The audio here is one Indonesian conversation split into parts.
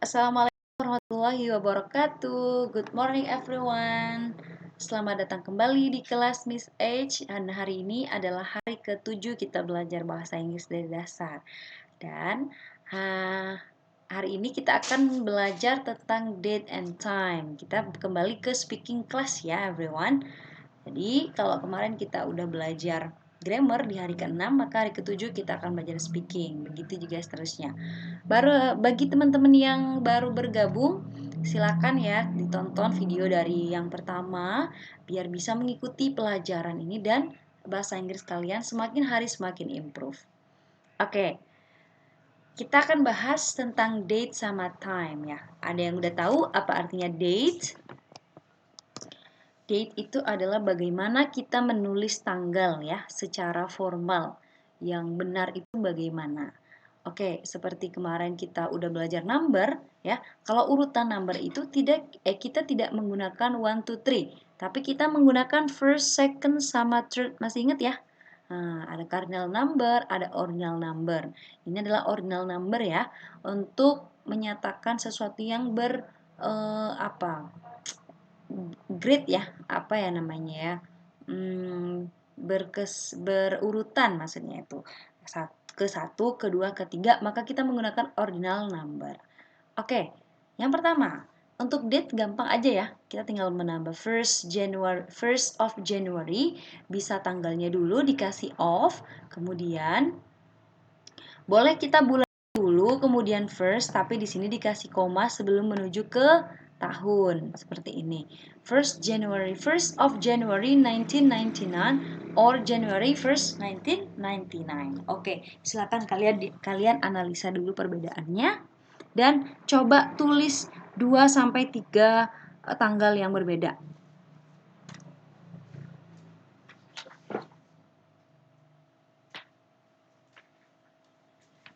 Assalamualaikum warahmatullahi wabarakatuh. Good morning everyone. Selamat datang kembali di kelas Miss H. Dan hari ini adalah hari ke-7 kita belajar bahasa Inggris dari dasar. Dan hari ini kita akan belajar tentang date and time. Kita kembali ke speaking class ya everyone. Jadi kalau kemarin kita udah belajar grammar di hari ke-6, maka hari ke-7 kita akan belajar speaking. Begitu juga seterusnya. Bagi teman-teman yang baru bergabung, silakan ya ditonton video dari yang pertama biar bisa mengikuti pelajaran ini dan bahasa Inggris kalian semakin hari semakin improve. Oke, kita akan bahas tentang date sama time ya. Ada yang udah tahu apa artinya date? Date itu adalah bagaimana kita menulis tanggal ya secara formal. Yang benar itu bagaimana? Oke, seperti kemarin kita udah belajar number ya. Kalau urutan number itu kita tidak menggunakan 1 2 3, tapi kita menggunakan first, second sama third. Masih ingat ya? Nah, ada cardinal number, ada ordinal number. Ini adalah ordinal number ya untuk menyatakan sesuatu yang grade ya, apa ya namanya ya, berurutan maksudnya itu, ke satu, kedua, ketiga, maka kita menggunakan ordinal number. Oke, yang pertama untuk date gampang aja ya, kita tinggal menambah first of January, bisa tanggalnya dulu dikasih of, kemudian boleh kita bulan dulu, kemudian first, tapi di sini dikasih koma sebelum menuju ke tahun, seperti ini. First of January 1999 or January 1st 1999. Oke, silakan kalian analisa dulu perbedaannya dan coba tulis 2 sampai 3 tanggal yang berbeda.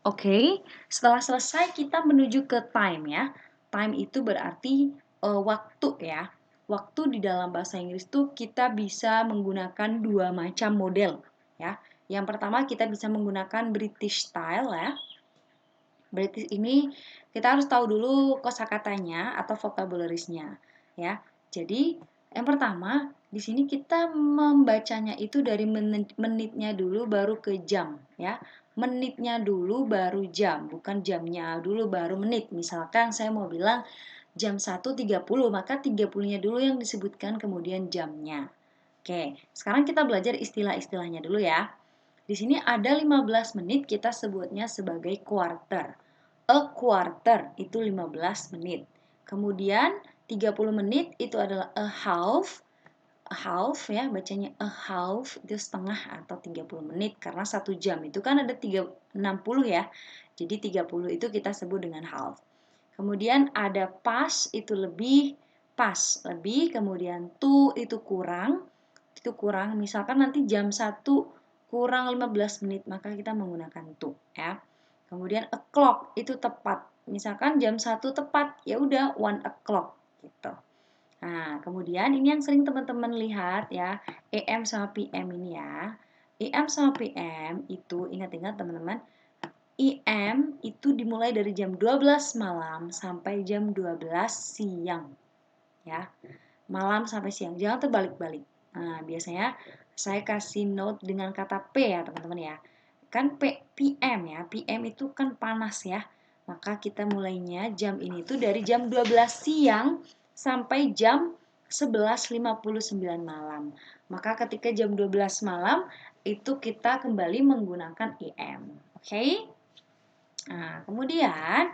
Oke, setelah selesai kita menuju ke time ya. Time itu berarti waktu ya. Waktu di dalam bahasa Inggris tuh kita bisa menggunakan 2 macam model ya. Yang pertama kita bisa menggunakan British style ya. British ini kita harus tahu dulu kosakatanya atau vocabularisnya ya. Jadi yang pertama di sini kita membacanya itu dari menitnya dulu baru ke jam ya. Menitnya dulu baru jam, bukan jamnya dulu baru menit. Misalkan saya mau bilang jam 1.30, maka 30-nya dulu yang disebutkan kemudian jamnya. Oke, sekarang kita belajar istilah-istilahnya dulu ya. Di sini ada 15 menit kita sebutnya sebagai quarter. A quarter itu 15 menit. Kemudian 30 menit itu adalah a half. A half ya, bacanya a half itu setengah atau 30 menit karena 1 jam itu kan ada 60 ya. Jadi 30 itu kita sebut dengan half. Kemudian ada pas itu lebih, pas lebih, kemudian to itu kurang. Itu kurang, misalkan nanti jam 1 kurang 15 menit maka kita menggunakan to ya. Kemudian o'clock itu tepat. Misalkan jam 1 tepat, ya udah 1 o'clock gitu. Nah, kemudian ini yang sering teman-teman lihat ya, AM sama PM ini ya. AM sama PM itu ingat-ingat teman-teman, AM itu dimulai dari jam 12 malam sampai jam 12 siang. Ya. Malam sampai siang, jangan terbalik-balik. Nah, biasanya saya kasih note dengan kata P ya, teman-teman ya. Kan PM ya, PM itu kan panas ya. Maka kita mulainya jam ini tuh dari jam 12 siang sampai jam 11.59 malam. Maka ketika jam 12 malam itu kita kembali menggunakan AM. Oke? Nah, kemudian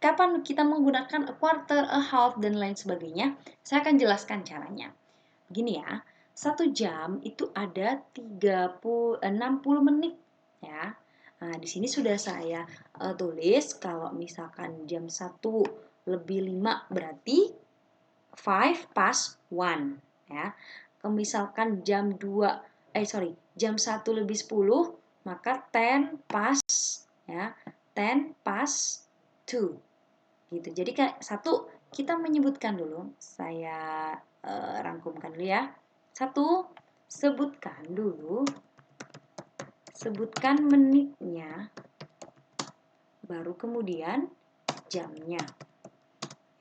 kapan kita menggunakan a quarter, a half, dan lain sebagainya, saya akan jelaskan caranya. Begini ya, 1 jam itu ada 60 menit ya. Nah, di sini sudah saya tulis kalau misalkan jam 1 lebih 5 berarti 5 past 1 ya. Kalau misalkan jam 1 lebih 10 maka 10 past ya, 10 past 2 gitu. Jadi kayak satu kita menyebutkan dulu. Saya rangkumkan dulu ya. Satu, sebutkan menitnya. baru kemudian jamnya.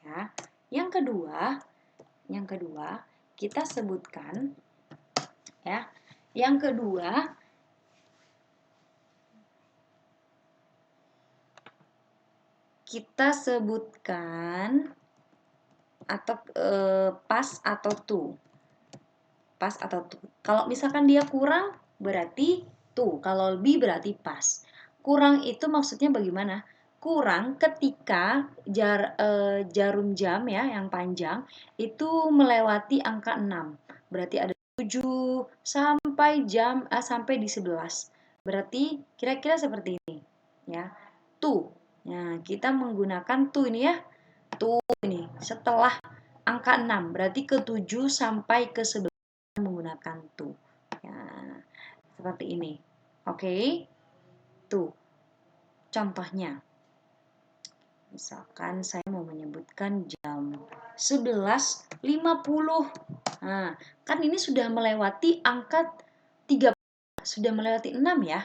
Ya. Yang kedua kita sebutkan ya. Yang kedua kita sebutkan atau pas atau to. Pas atau to. Kalau misalkan dia kurang berarti to, kalau lebih berarti pas. Kurang itu maksudnya bagaimana? Kurang ketika jarum jam ya yang panjang itu melewati angka 6. Berarti ada 7 sampai sampai di 11. Berarti kira-kira seperti ini ya. To. Nah, kita menggunakan to ini ya. To ini setelah angka 6 berarti ke 7 sampai ke 11 menggunakan to. Ya, seperti ini. Oke. Tuh. Contohnya. Misalkan saya mau menyebutkan jam 11.50. Nah, kan ini sudah melewati angka 30, sudah melewati 6 ya.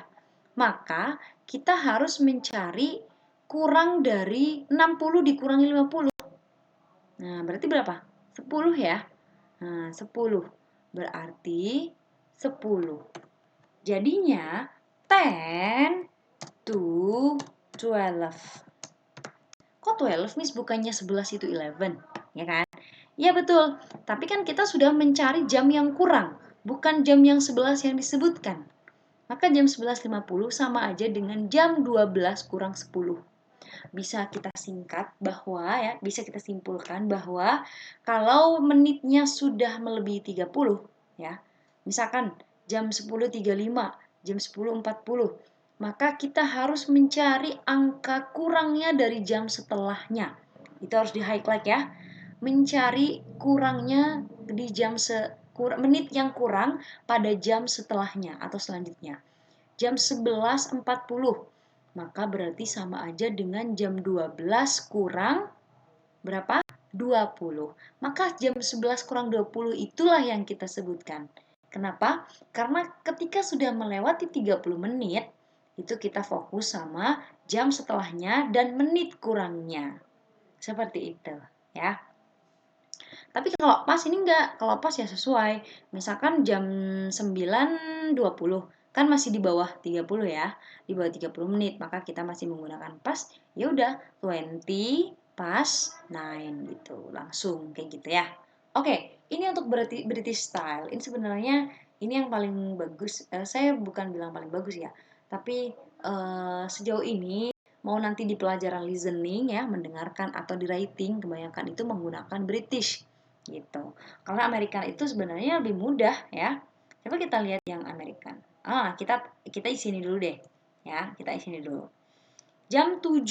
Maka kita harus mencari kurang dari 60 dikurangi 50. Nah, berarti berapa? 10 ya. Nah, 10. Berarti 10. Jadinya 10 to 12. Kok 12, Miss? Bukannya 11 itu 11, ya kan? Ya betul. Tapi kan kita sudah mencari jam yang kurang, bukan jam yang 11 yang disebutkan. Maka jam 11.50 sama aja dengan jam 12 kurang 10. Bisa kita singkat bahwa ya, bisa kita simpulkan bahwa kalau menitnya sudah melebihi 30 ya. Misalkan jam 10.35, jam 10.40, maka kita harus mencari angka kurangnya dari jam setelahnya. Itu harus di highlight ya. Mencari kurangnya di menit yang kurang pada jam setelahnya atau selanjutnya. Jam 11.40, maka berarti sama aja dengan jam 12 kurang berapa? 20. Maka jam 11 kurang 20 itulah yang kita sebutkan. Kenapa? Karena ketika sudah melewati 30 menit, itu kita fokus sama jam setelahnya dan menit kurangnya. Seperti itu, ya. Tapi kalau pas ini enggak, kalau pas ya sesuai. Misalkan jam 9.20, kan masih di bawah 30 ya, di bawah 30 menit, maka kita masih menggunakan pas, ya udah 20 pas 9 gitu, langsung kayak gitu ya. Oke, ini untuk British style. Ini sebenarnya ini yang paling bagus. Saya bukan bilang paling bagus ya, tapi sejauh ini mau nanti di pelajaran listening ya, mendengarkan atau di writing, kebanyakan itu menggunakan British gitu. Karena American itu sebenarnya lebih mudah ya. Coba kita lihat yang American. Kita isini dulu deh. Ya, kita isini dulu. Jam 7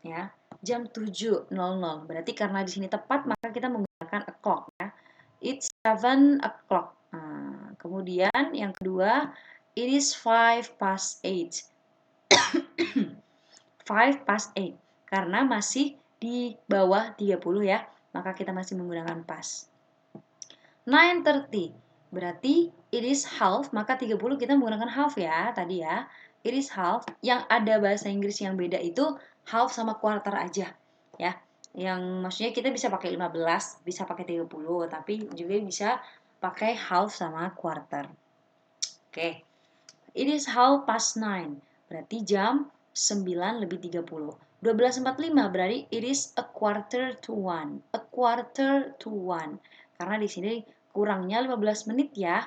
ya. Jam 7.00. Berarti karena di sini tepat maka kita menggunakan o'clock ya. It's 7 o'clock. Nah, kemudian yang kedua, it is 5 past 8. 5 past 8. Karena masih di bawah 30 ya, maka kita masih menggunakan pas. 9:30. Berarti it is half, maka 30 kita menggunakan half ya tadi ya. It is half. Yang ada bahasa Inggris yang beda itu half sama quarter aja ya. Yang maksudnya kita bisa pakai 15, bisa pakai 30, tapi juga bisa pakai half sama quarter. Oke. It is half past 9. Berarti jam 9 lebih 30. 12.45 berarti it is a quarter to 1. A quarter to 1. Karena di sini kurangnya 15 menit ya.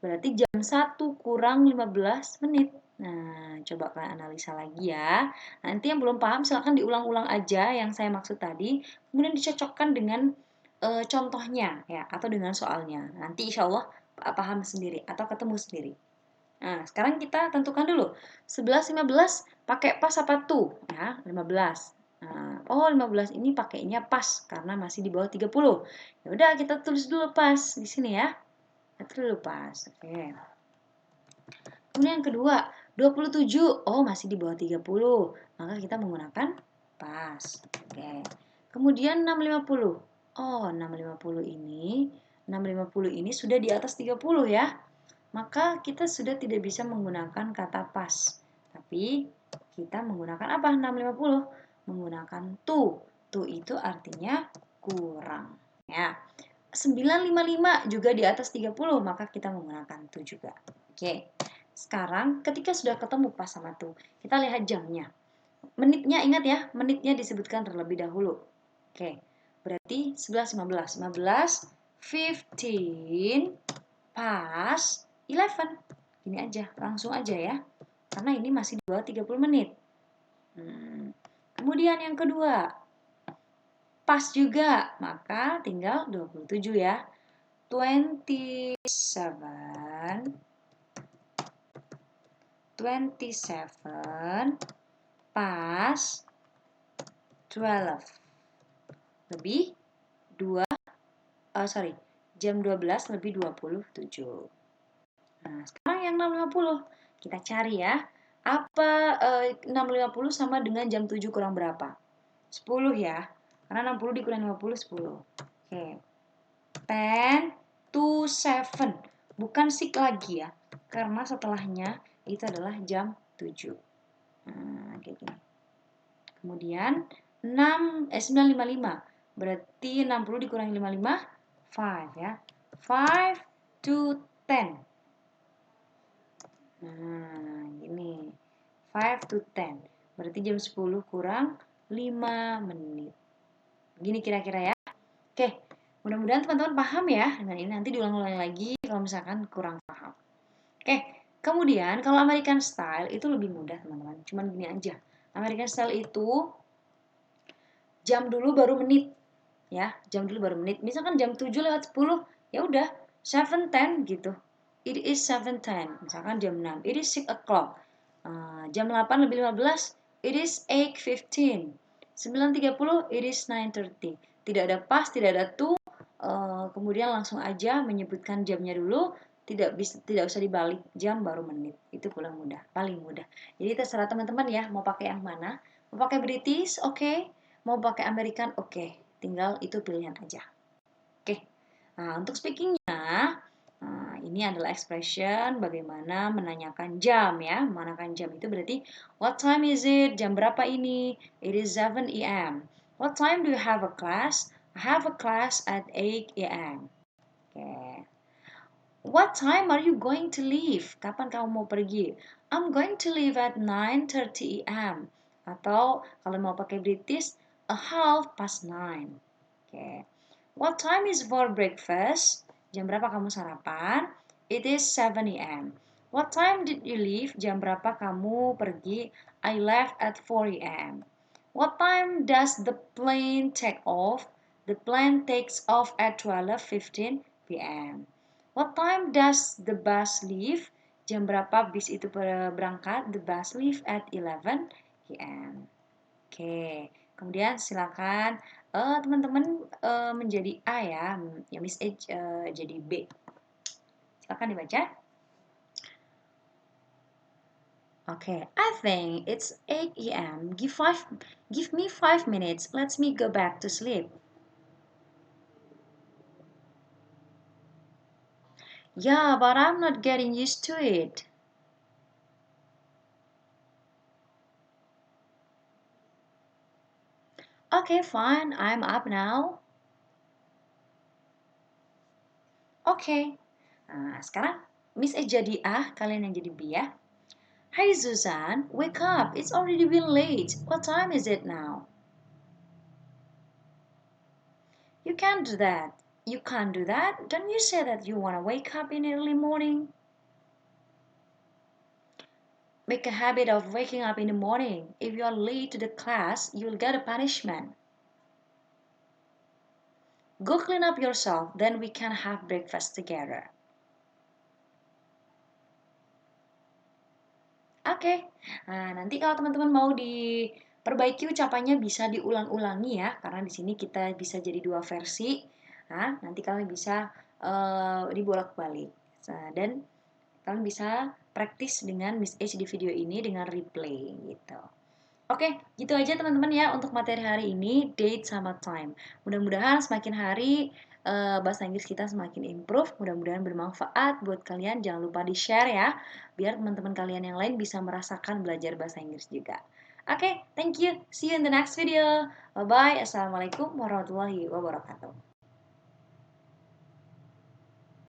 Berarti jam 1 kurang 15 menit. Nah, coba kalian analisa lagi ya. Nanti yang belum paham silahkan diulang-ulang aja yang saya maksud tadi. Kemudian dicocokkan dengan contohnya ya atau dengan soalnya. Nanti insya Allah paham sendiri atau ketemu sendiri. Nah, sekarang kita tentukan dulu. 11.15 pakai pas apa tuh? Ya, 15. Nah, 15 ini pakainya pas karena masih di bawah 30. Ya udah kita tulis dulu pas di sini ya. Kita tulis dulu pas. Oke. Kemudian yang kedua, 27. Oh, masih di bawah 30. Maka kita menggunakan pas. Oke. Kemudian 6.50. Oh, 6.50 ini sudah di atas 30 ya. Maka kita sudah tidak bisa menggunakan kata pas. Tapi Kita menggunakan apa? 650. Menggunakan to. To itu artinya kurang. Ya. 955 juga di atas 30, maka kita menggunakan to juga. Oke. Sekarang ketika sudah ketemu pas sama to, kita lihat jamnya. Menitnya ingat ya, menitnya disebutkan terlebih dahulu. Oke. Berarti 11.15. 15 past 11. Gini aja, langsung aja ya. Karena ini masih di bawah 30 menit. Kemudian yang kedua, pas juga, maka tinggal 27 ya. 27 pas 12 lebih 2 jam 12 lebih 27. Nah, sekarang yang 6.50 kita cari ya. Apa 6.50 sama dengan jam 7 kurang berapa? 10 ya. Karena 60 dikurangi 50 10. Oke. 10 to 7. Bukan 6 lagi ya. Karena setelahnya itu adalah jam 7. Nah, kayak gini. Kemudian 9.55. Berarti 60 dikurangi 55 5 ya. 5 to 10. Nah, gini. 5 to 10. Berarti jam 10 kurang 5 menit. Begini kira-kira ya. Oke, mudah-mudahan teman-teman paham ya dengan ini. Nanti diulang-ulang lagi kalau misalkan kurang paham. Oke, kemudian kalau American Style itu lebih mudah teman-teman. Cuman gini aja. American Style itu jam dulu baru menit. Ya, jam dulu baru menit. Misalkan jam 7:10, ya udah 7:10 gitu. It is 7:10. Misalkan jam 6, it is 6 o'clock. Jam 8:15, it is 8:15. 9:30, it is 9:30. Tidak ada pas, tidak ada to. Kemudian langsung aja menyebutkan jamnya dulu. Tidak usah dibalik jam baru menit. Itu paling mudah. Jadi terserah teman-teman ya, mau pakai yang mana. Mau pakai British, oke. Mau pakai American, oke. Tinggal itu pilihan aja. Oke. Nah, untuk speakingnya, ini adalah expression bagaimana menanyakan jam ya. Menanyakan jam itu berarti what time is it? Jam berapa ini? It is 7 a.m. What time do you have a class? I have a class at 8 a.m. Oke. What time are you going to leave? Kapan kamu mau pergi? I'm going to leave at 9:30 a.m. Atau kalau mau pakai British, 9:30. Oke. What time is for breakfast? Jam berapa kamu sarapan? It is 7 a.m. What time did you leave? Jam berapa kamu pergi? I left at 4 a.m. What time does the plane take off? The plane takes off at 12:15 p.m. What time does the bus leave? Jam berapa bis itu berangkat? The bus leave at 11 p.m. Oke, kemudian silakan teman-teman menjadi A ya, Miss A jadi B. Silakan dibaca. Okay, I think it's 8 a.m. Give me 5 minutes. Let me go back to sleep. Yeah, but I'm not getting used to it. Okay, fine. I'm up now. Okay. Nah, sekarang Miss A jadi A, kalian yang jadi B ya. Hey Suzanne, wake up. It's already been late. What time is it now? You can't do that. You can't do that. Don't you say that you want to wake up in early morning? Make a habit of waking up in the morning. If you are late to the class, you'll get a punishment. Go clean up yourself, then we can have breakfast together. Oke. Nah, nanti kalau teman-teman mau diperbaiki ucapannya bisa diulang-ulangi ya, karena di sini kita bisa jadi 2 versi. Nah, nanti kalian bisa dibolak-balik. Dan kalian bisa praktis dengan Miss H di video ini dengan replay gitu. Oke, gitu aja teman-teman ya untuk materi hari ini, date sama time. Mudah-mudahan semakin hari bahasa Inggris kita semakin improve. Mudah-mudahan bermanfaat buat kalian. Jangan lupa di-share ya, biar teman-teman kalian yang lain bisa merasakan belajar bahasa Inggris juga. Oke, thank you. See you in the next video. Bye-bye. Assalamualaikum warahmatullahi wabarakatuh.